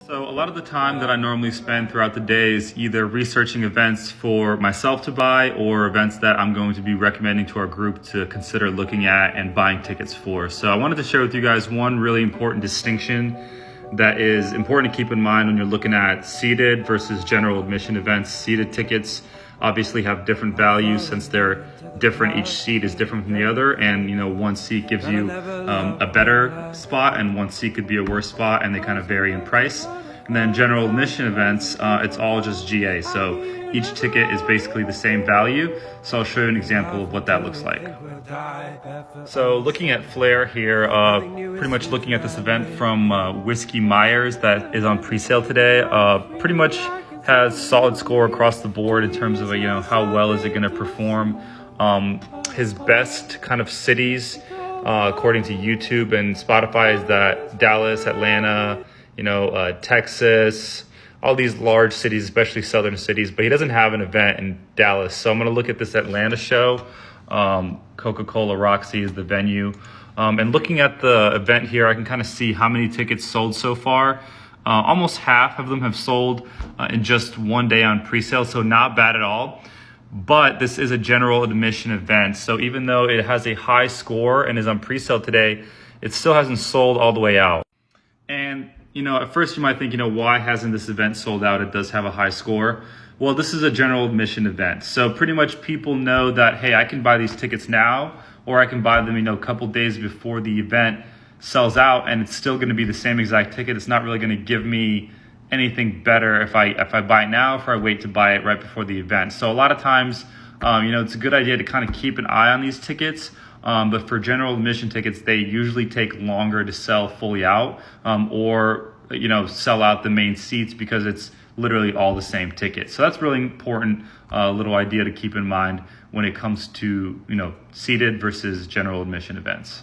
So a lot of the time that I normally spend throughout the day is either researching events for myself to buy or events that I'm going to be recommending to our group to consider looking at and buying tickets for. So I wanted to share with you guys one really important distinction that is important to keep in mind when you're looking at seated versus general admission events. Seated tickets obviously have different values since they're different. Each seat is different from the other, and one seat gives you a better spot and one seat could be a worse spot, and they kind of vary in price. And then general admission events, it's all just GA, so each ticket is basically the same value. So I'll show you an example of what that looks like. So looking at Flair here, pretty much looking at this event from Whiskey Myers that is on pre-sale today, pretty much has solid score across the board in terms of how well is it going to perform. His best kind of cities, according to YouTube and Spotify, is that Dallas, Atlanta, Texas, all these large cities, especially southern cities. But he doesn't have an event in Dallas, so I'm going to look at this Atlanta show. Coca-Cola Roxy is the venue, and looking at the event here, I can kind of see how many tickets sold so far. Almost half of them have sold in just one day on pre-sale, so not bad at all. But this is a general admission event, so even though it has a high score and is on pre-sale today, it still hasn't sold all the way out. And at first you might think, why hasn't this event sold out? It does have a high score. Well, this is a general admission event, so pretty much people know that, hey, I can buy these tickets now, or I can buy them, a couple days before the event sells out, and it's still going to be the same exact ticket. It's not really going to give me anything better if I buy it now, or if I wait to buy it right before the event. So a lot of times, it's a good idea to kind of keep an eye on these tickets. But for general admission tickets, they usually take longer to sell fully out, or sell out the main seats, because it's literally all the same ticket. So that's really important little idea to keep in mind when it comes to seated versus general admission events.